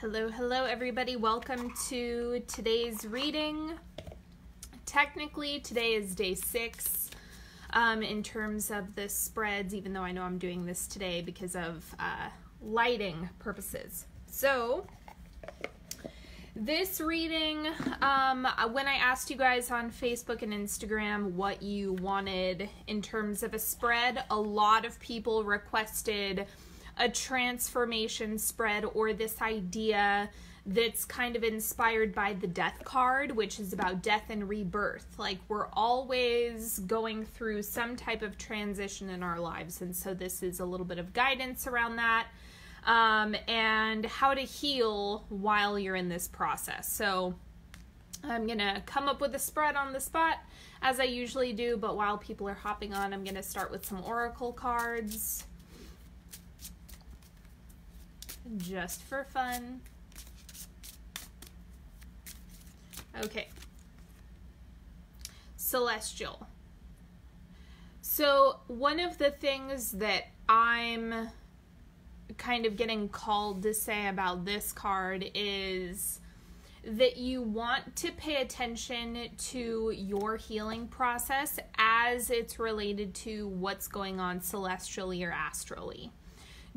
Hello everybody. Welcome to today's reading. Technically, today is day 6 in terms of the spreads, even though I know I'm doing this today because of lighting purposes. So, this reading, when I asked you guys on Facebook and Instagram what you wanted in terms of a spread, a lot of people requested a transformation spread, or this idea that's kind of inspired by the death card, which is about death and rebirth. Like, we're always going through some type of transition in our lives, and so this is a little bit of guidance around that, and how to heal while you're in this process. So I'm gonna come up with a spread on the spot as I usually do, but while people are hopping on, I'm gonna start with some oracle cards just for fun. Okay. Celestial. So one of the things that I'm kind of getting called to say about this card is that you want to pay attention to your healing process as it's related to what's going on celestially or astrally.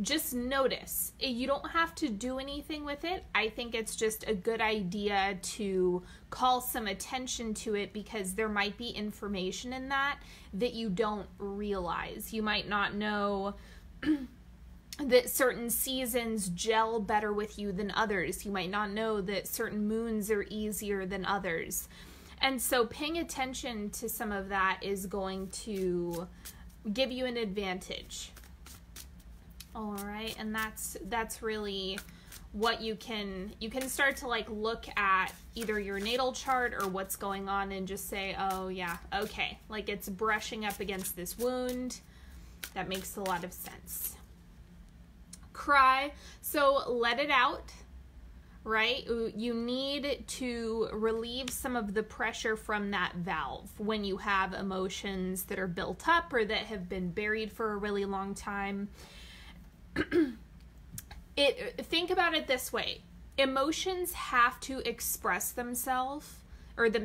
Just notice. You don't have to do anything with it. I think it's just a good idea to call some attention to it because there might be information in that you don't realize. You might not know that certain seasons gel better with you than others. You might not know that certain moons are easier than others. And so paying attention to some of that is going to give you an advantage. All right, and that's really what you can start to like look at either your natal chart or what's going on and just say, oh yeah, okay, like it's brushing up against this wound. That makes a lot of sense. Cry, so let it out, right? You need to relieve some of the pressure from that valve when you have emotions that are built up or that have been buried for a really long time. Think about it this way. Emotions have to express themselves at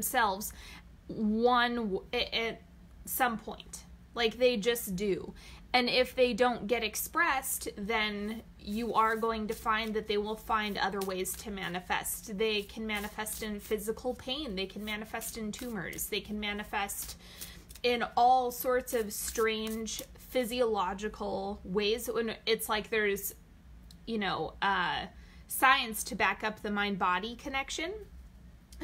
some point. Like, they just do. And if they don't get expressed, then you are going to find that they will find other ways to manifest. They can manifest in physical pain. They can manifest in tumors. They can manifest in all sorts of strange physiological ways. When it's like there's, science to back up the mind-body connection.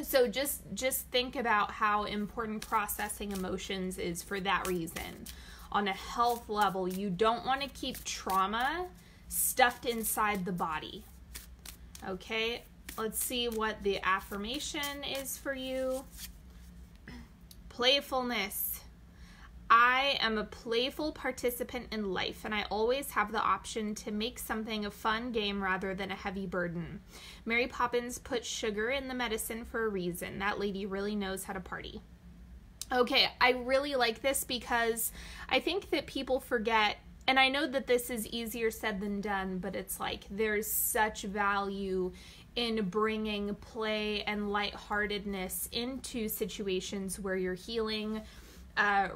So just think about how important processing emotions is for that reason. On a health level, you don't want to keep trauma stuffed inside the body. Okay, let's see what the affirmation is for you. Playfulness. I am a playful participant in life, and I always have the option to make something a fun game rather than a heavy burden. Mary Poppins put sugar in the medicine for a reason. That lady really knows how to party. Okay, I really like this because I think that people forget, and I know that this is easier said than done, but it's like there's such value in bringing play and lightheartedness into situations where you're healing,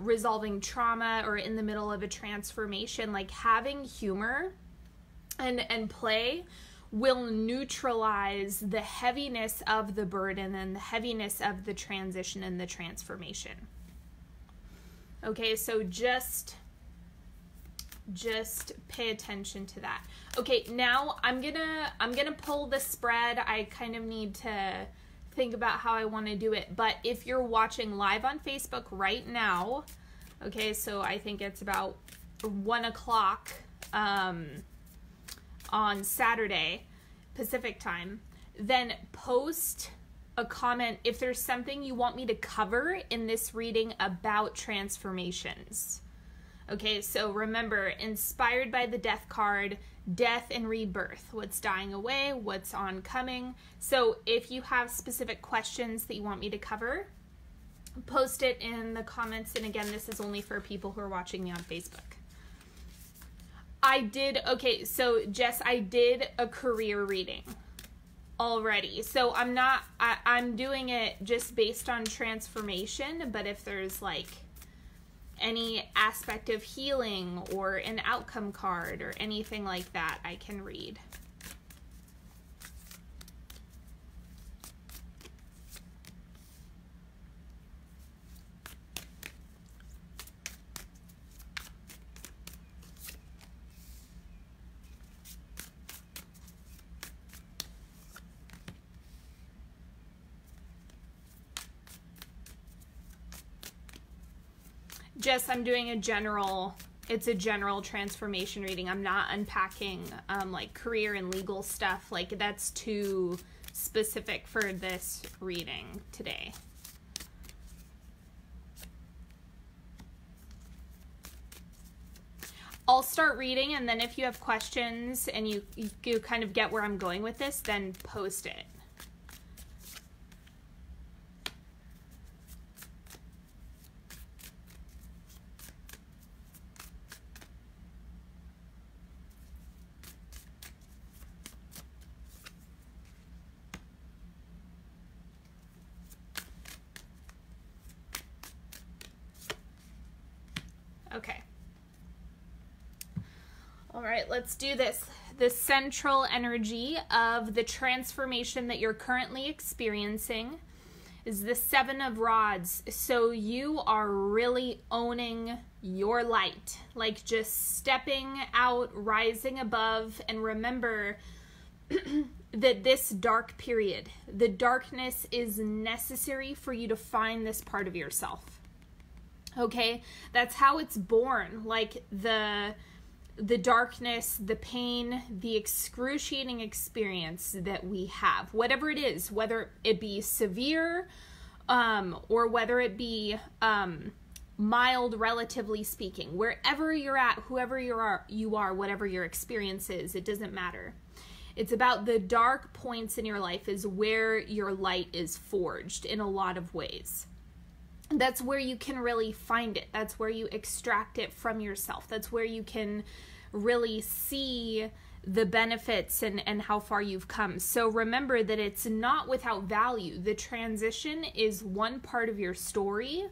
resolving trauma, or in the middle of a transformation. Like, having humor and play will neutralize the heaviness of the burden and the heaviness of the transition and the transformation. Okay, so just pay attention to that. Okay, now I'm gonna pull the spread. I kind of need to think about how I want to do it, but if you're watching live on Facebook right now, okay, so I think it's about 1 o'clock on Saturday Pacific time, then post a comment if there's something you want me to cover in this reading about transformations. Okay, so remember, inspired by the death card, death and rebirth, what's dying away, what's oncoming. So if you have specific questions that you want me to cover, post it in the comments. And again, this is only for people who are watching me on Facebook. I did, okay, so Jess, I did a career reading. already. So I'm doing it just based on transformation, but if there's like any aspect of healing or an outcome card or anything like that, I can read. Jess, I'm doing it's a general transformation reading. I'm not unpacking like career and legal stuff. Like that's too specific for this reading today. I'll start reading, and then if you have questions and you kind of get where I'm going with this, then post it. Okay. All right, let's do this. The central energy of the transformation that you're currently experiencing is the Seven of Rods. So you are really owning your light, like just stepping out, rising above, and remember that this dark period, the darkness is necessary for you to find this part of yourself. Okay, that's how it's born. Like the darkness, the pain, the excruciating experience that we have, whatever it is, whether it be severe or whether it be mild, relatively speaking, wherever you're at, whoever you are, whatever your experience is, it doesn't matter. It's about the dark points in your life is where your light is forged in a lot of ways. That's where you can really find it. That's where you extract it from yourself. That's where you can really see the benefits and how far you've come. So remember that it's not without value. The transition is one part of your story.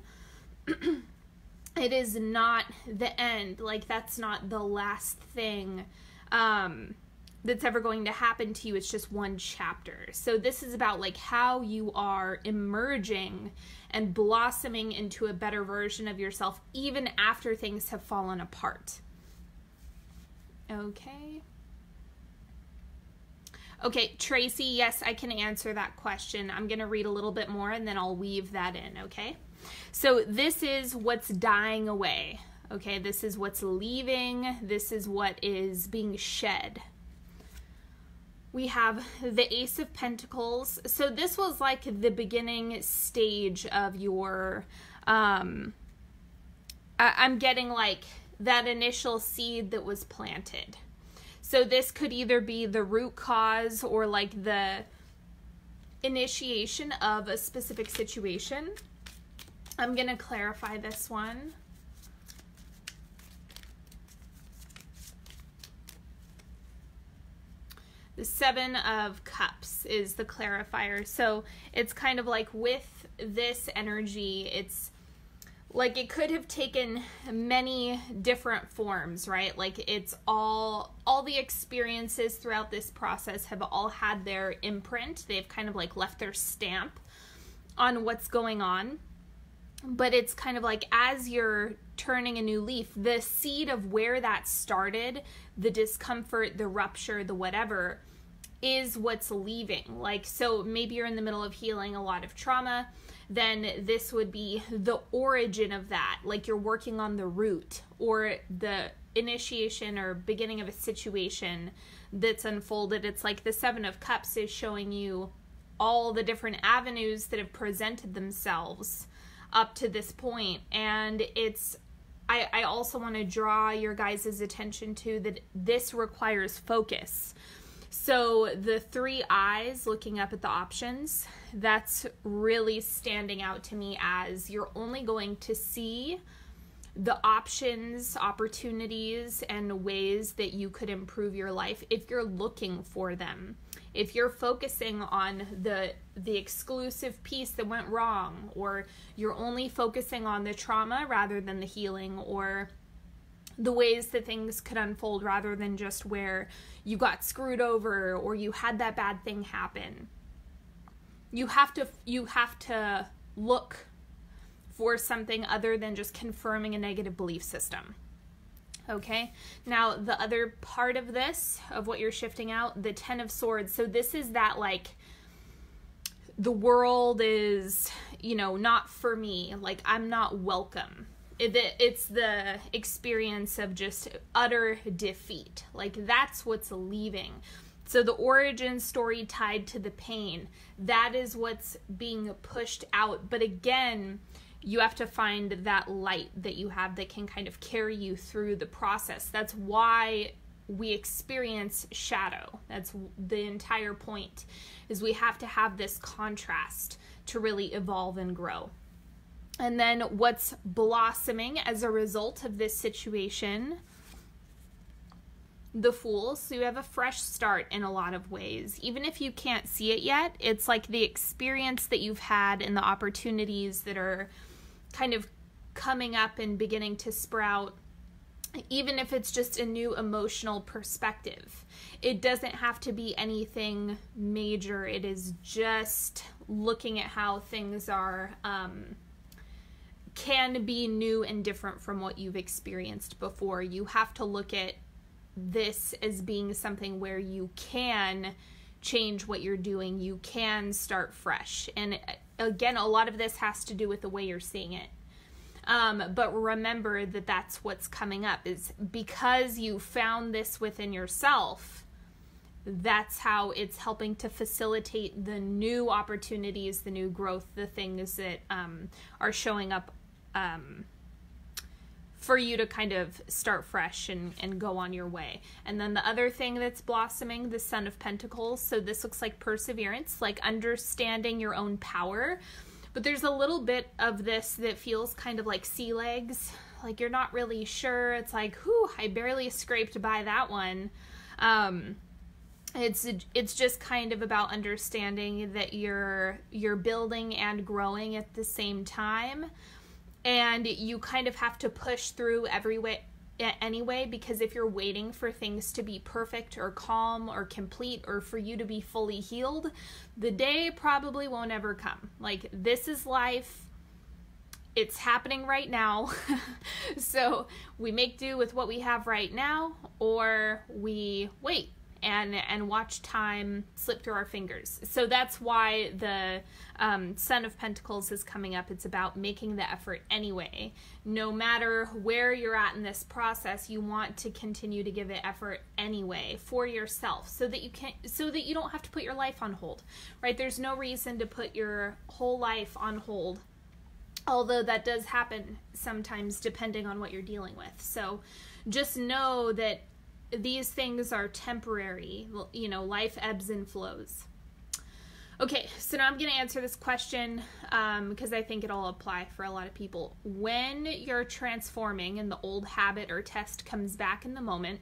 It is not the end. Like that's not the last thing that's ever going to happen to you. It's just one chapter. So this is about like how you are emerging and blossoming into a better version of yourself even after things have fallen apart. Okay. Okay, Tracy, yes, I can answer that question. I'm going to read a little bit more and then I'll weave that in, okay? So this is what's dying away, okay? This is what's leaving. This is what is being shed. We have the Ace of Pentacles. So this was like the beginning stage of your, I'm getting like that initial seed that was planted. So this could either be the root cause or like the initiation of a specific situation. I'm going to clarify this one. The Seven of Cups is the clarifier. So it's kind of like with this energy, it's like it could have taken many different forms, right? Like it's all the experiences throughout this process have all had their imprint. They've kind of like left their stamp on what's going on. But it's kind of like as you're turning a new leaf, the seed of where that started, the discomfort, the rupture, the whatever, is what's leaving. Like, so maybe you're in the middle of healing a lot of trauma, then this would be the origin of that. Like you're working on the root or the initiation or beginning of a situation that's unfolded. It's like the Seven of Cups is showing you all the different avenues that have presented themselves up to this point. And it's, I also want to draw your guys' attention to that this requires focus. So the three eyes looking up at the options, that's really standing out to me as you're only going to see the options, opportunities, and ways that you could improve your life if you're looking for them. If you're focusing on the exclusive piece that went wrong, or you're only focusing on the trauma rather than the healing, or the ways that things could unfold rather than just where you got screwed over or you had that bad thing happen. You have to look for something other than just confirming a negative belief system. Okay? Now, the other part of this, of what you're shifting out, the 10 of Swords. So this is that, like, the world is, not for me. Like, I'm not welcome. It's the experience of just utter defeat. Like, that's what's leaving. So the origin story tied to the pain, that is what's being pushed out. But again, you have to find that light that you have that can kind of carry you through the process. That's why we experience shadow. That's the entire point, is we have to have this contrast to really evolve and grow. And then what's blossoming as a result of this situation? The Fool. So you have a fresh start in a lot of ways. Even if you can't see it yet, it's like the experience that you've had and the opportunities that are kind of coming up and beginning to sprout, even if it's just a new emotional perspective. It doesn't have to be anything major. It is just looking at how things are, can be new and different from what you've experienced before. You have to look at this as being something where you can change what you're doing. You can start fresh. And again, a lot of this has to do with the way you're seeing it. But remember that that's what's coming up, is because you found this within yourself, that's how it's helping to facilitate the new opportunities, the new growth, the things that are showing up for you to kind of start fresh and go on your way. And then the other thing that's blossoming, the Son of Pentacles. So this looks like perseverance, like understanding your own power. But there's a little bit of this that feels kind of like sea legs. Like you're not really sure. It's like, whew, I barely scraped by that one. It's just kind of about understanding that you're building and growing at the same time. And you kind of have to push through anyway, because if you're waiting for things to be perfect or calm or complete or for you to be fully healed, the day probably won't ever come. Like, this is life. It's happening right now. So we make do with what we have right now, or we wait and watch time slip through our fingers. So that's why the Son of Pentacles is coming up. It's about making the effort anyway. No matter where you're at in this process, you want to continue to give it effort anyway for yourself, so that you don't have to put your life on hold, right? There's no reason to put your whole life on hold, although that does happen sometimes depending on what you're dealing with. So just know that these things are temporary. Life ebbs and flows. Okay, so now I'm going to answer this question because I think it'll apply for a lot of people. When you're transforming and the old habit or test comes back in the moment,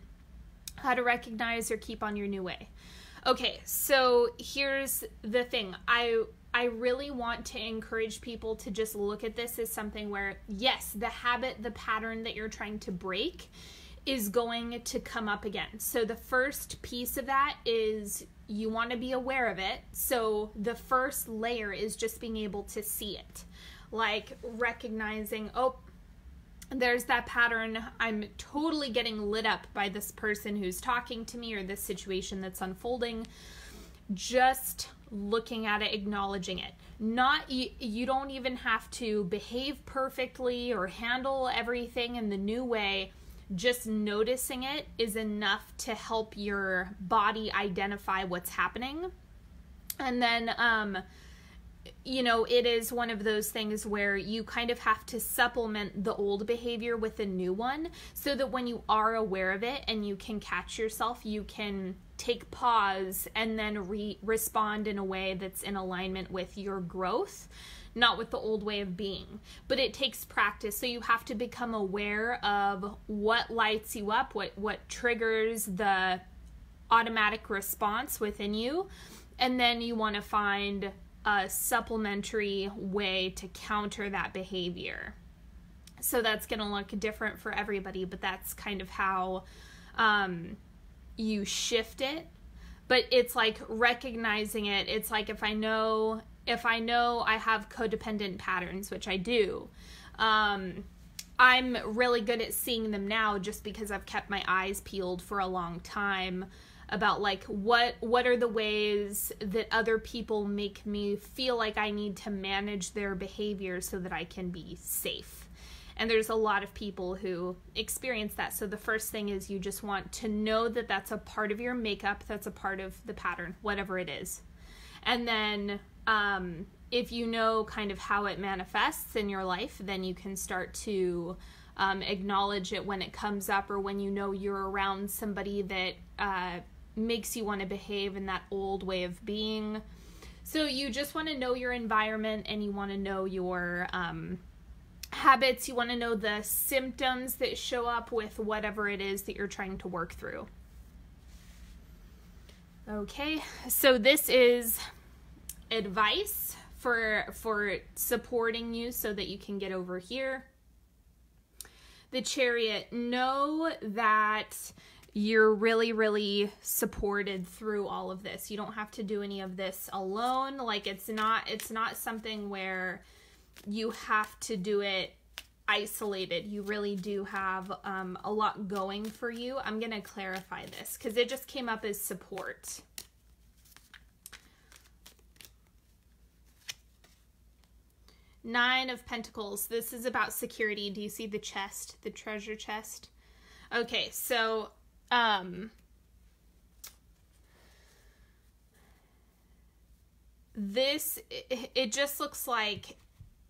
how to recognize or keep on your new way. Okay, so here's the thing. I really want to encourage people to just look at this as something where, yes, the habit, the pattern that you're trying to break is going to come up again. So the first piece of that is you want to be aware of it. So the first layer is just being able to see it. Like recognizing, oh, there's that pattern. I'm totally getting lit up by this person who's talking to me or this situation that's unfolding. Just looking at it, acknowledging it. You don't even have to behave perfectly or handle everything in the new way. Just noticing it is enough to help your body identify what's happening. And then you know, it is one of those things where you kind of have to supplement the old behavior with a new one, so that when you are aware of it and you can catch yourself, you can take pause and then respond in a way that's in alignment with your growth, not with the old way of being. But it takes practice, so you have to become aware of what lights you up, what triggers the automatic response within you, and then you want to find a supplementary way to counter that behavior. So that's going to look different for everybody, but that's kind of how you shift it. But it's like recognizing it. It's like if I know I have codependent patterns, which I do, I'm really good at seeing them now just because I've kept my eyes peeled for a long time about like what are the ways that other people make me feel like I need to manage their behavior so that I can be safe. And there's a lot of people who experience that. So the first thing is you just want to know that that's a part of your makeup, that's a part of the pattern, whatever it is. And then if you know kind of how it manifests in your life, then you can start to acknowledge it when it comes up, or when you know you're around somebody that makes you want to behave in that old way of being. So you just want to know your environment, and you want to know your habits. You want to know the symptoms that show up with whatever it is that you're trying to work through. Okay, so this is advice for supporting you so that you can get over here. The Chariot, know that you're really, really supported through all of this. You don't have to do any of this alone. Like it's not something where you have to do it isolated. You really do have a lot going for you. I'm going to clarify this because it just came up as support. Nine of Pentacles. This is about security. Do you see the chest, the treasure chest? Okay, so it just looks like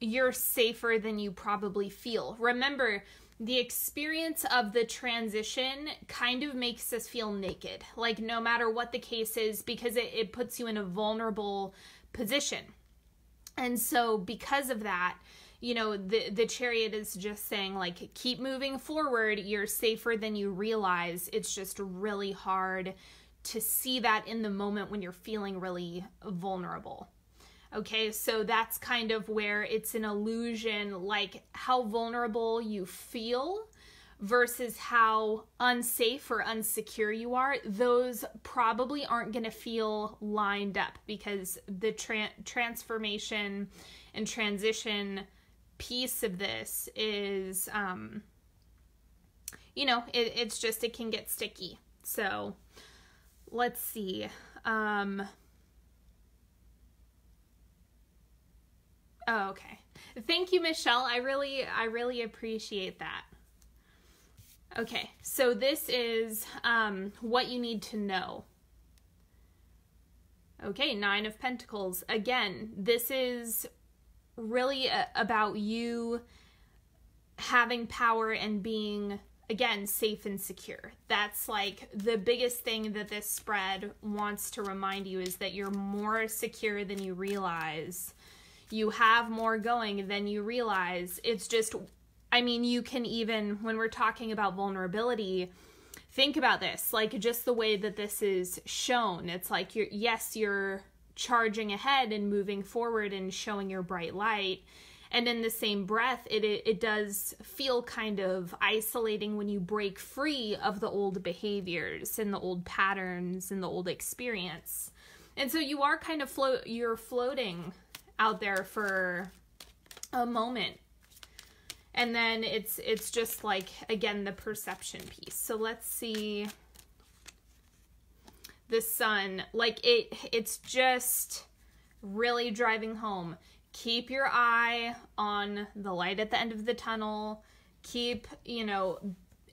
you're safer than you probably feel. Remember, the experience of the transition kind of makes us feel naked, like no matter what the case is, because it puts you in a vulnerable position. And so because of that, you know, the Chariot is just saying, like, keep moving forward. You're safer than you realize. It's just really hard to see that in the moment when you're feeling really vulnerable. Okay, so that's kind of where it's an illusion, like how vulnerable you feel versus how unsafe or unsecure you are. Those probably aren't going to feel lined up, because the transformation and transition piece of this is, you know, it's just, it can get sticky. So let's see. Oh, okay. Thank you, Michelle. I really appreciate that. Okay, so this is what you need to know. Okay, Nine of Pentacles. Again, this is really about you having power and being, again, safe and secure. That's like the biggest thing that this spread wants to remind you, is that you're more secure than you realize. You have more going than you realize. It's just, I mean, you can even, when we're talking about vulnerability, think about this, like just the way that this is shown. It's like, you're charging ahead and moving forward and showing your bright light. And in the same breath, it does feel kind of isolating when you break free of the old behaviors and the old patterns and the old experience. And so you are kind of you're floating out there for a moment. And then it's just like, again, the perception piece. So let's see. The Sun, like it's just really driving home. Keep your eye on the light at the end of the tunnel. Keep, you know,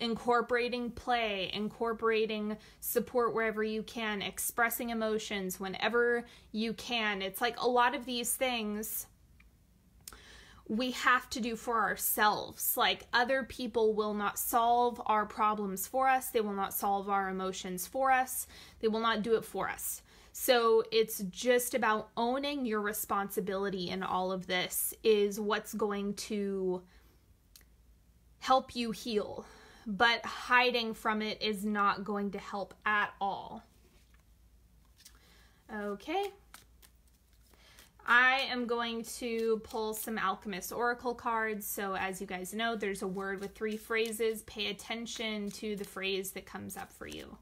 incorporating play, incorporating support wherever you can, expressing emotions whenever you can. It's like a lot of these things we have to do for ourselves. Like, other people will not solve our problems for us. They will not solve our emotions for us. They will not do it for us. So it's just about owning your responsibility in all of this is what's going to help you heal. But hiding from it is not going to help at all. Okay. I am going to pull some Alchemist Oracle cards. So as you guys know, there's a word with 3 phrases. Pay attention to the phrase that comes up for you.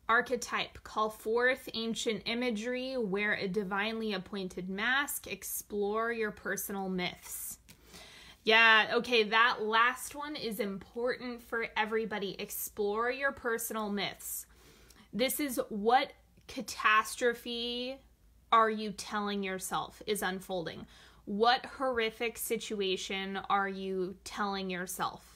Archetype, call forth ancient imagery, wear a divinely appointed mask, explore your personal myths. Yeah, okay, that last one is important for everybody. Explore your personal myths. This is what catastrophe are you telling yourself is unfolding? What horrific situation are you telling yourself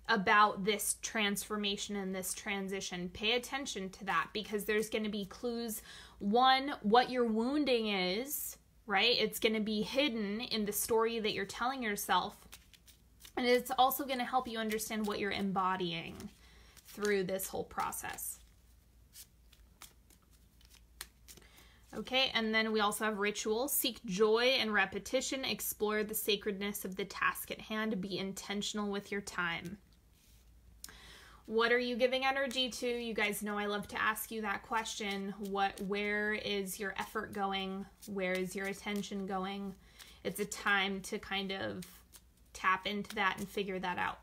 about this transformation and this transition? Pay attention to that, because there's going to be clues. One, what your wounding is, right? It's going to be hidden in the story that you're telling yourself. And it's also going to help you understand what you're embodying through this whole process. Okay, and then we also have ritual. Seek joy and repetition. Explore the sacredness of the task at hand. Be intentional with your time. What are you giving energy to? You guys know I love to ask you that question. Where is your effort going? Where is your attention going? It's a time to kind of tap into that and figure that out.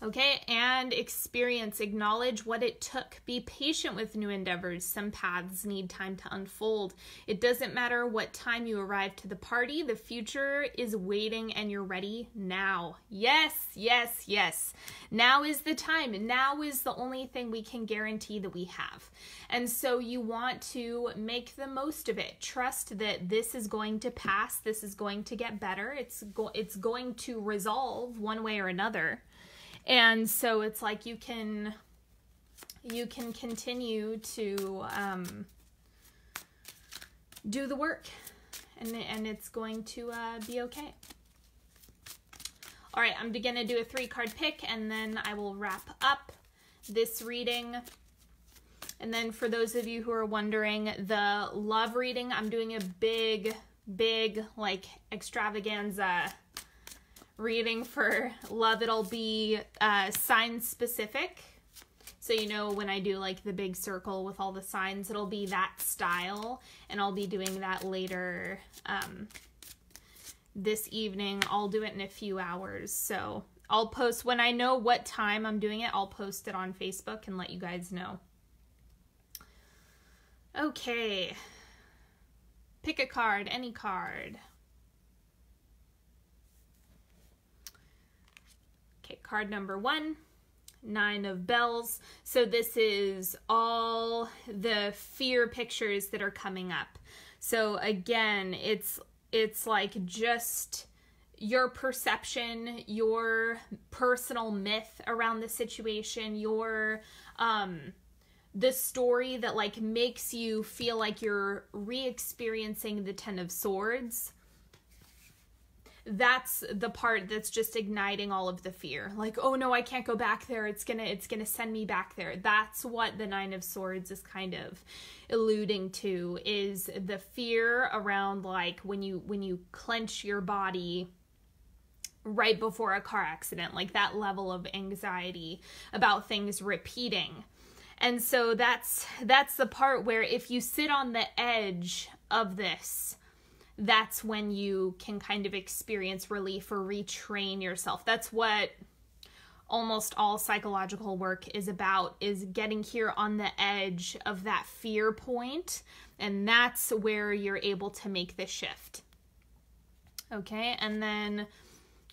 Okay, and experience. Acknowledge what it took. Be patient with new endeavors. Some paths need time to unfold. It doesn't matter what time you arrive to the party. The future is waiting and you're ready now. Yes, yes, yes. Now is the time. Now is the only thing we can guarantee that we have. And so you want to make the most of it. Trust that this is going to pass. This is going to get better. It's going to resolve one way or another. And so it's like you can continue to do the work, and it's going to be okay. All right, I'm going to do a 3-card pick, and then I will wrap up this reading. And then for those of you who are wondering, the love reading, I'm doing a big like extravaganza reading for love. It'll be sign specific. So, you know, when I do like the big circle with all the signs, it'll be that style. And I'll be doing that later this evening. I'll do it in a few hours. So I'll post, when I know what time I'm doing it, I'll post it on Facebook and let you guys know. Okay. Pick a card, any card. Okay, card number 1, 9 of Bells. So this is all the fear pictures that are coming up. So again, it's like just your perception, your personal myth around the situation, your the story that like makes you feel like you're re-experiencing the 10 of Swords. That's the part that's just igniting all of the fear. Like, oh no, I can't go back there. It's gonna send me back there. That's what the 9 of Swords is kind of alluding to, is the fear around like when you clench your body right before a car accident, like that level of anxiety about things repeating. And so that's the part where if you sit on the edge of this, that's when you can kind of experience relief or retrain yourself. That's what almost all psychological work is about, is getting here on the edge of that fear point. And that's where you're able to make the shift. Okay, and then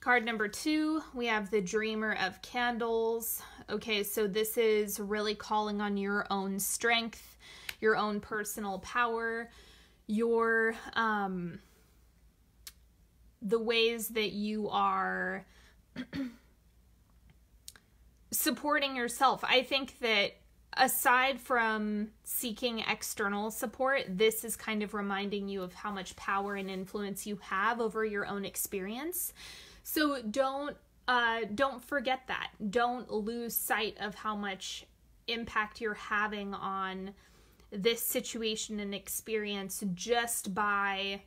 card number 2, we have the Dreamer of Candles. Okay, so this is really calling on your own strength, your own personal power, your the ways that you are supporting yourself. I think that aside from seeking external support, this is kind of reminding you of how much power and influence you have over your own experience. So don't forget that. Don't lose sight of how much impact you're having on this situation and experience just by,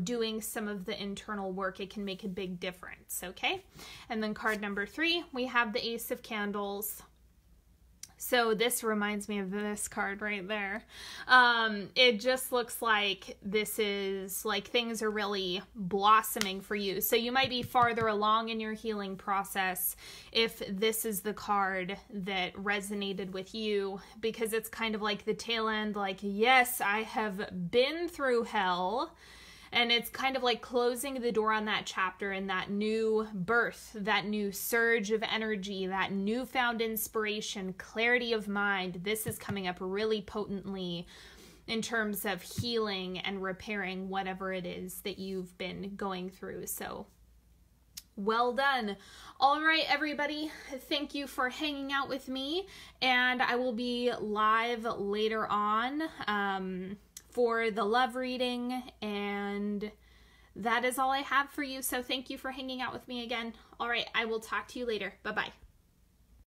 doing some of the internal work. It can make a big difference, okay? And then card number 3, we have the Ace of Candles. So this reminds me of this card right there. It just looks like this is like things are really blossoming for you. So you might be farther along in your healing process if this is the card that resonated with you, because it's kind of like the tail end, like, yes, I have been through hell. And it's kind of like closing the door on that chapter and that new birth, that new surge of energy, that newfound inspiration, clarity of mind. This is coming up really potently in terms of healing and repairing whatever it is that you've been going through. So well done. All right, everybody. Thank you for hanging out with me. And I will be live later on for the love reading, and that is all I have for you. So thank you for hanging out with me again. All right, I will talk to you later. Bye-bye.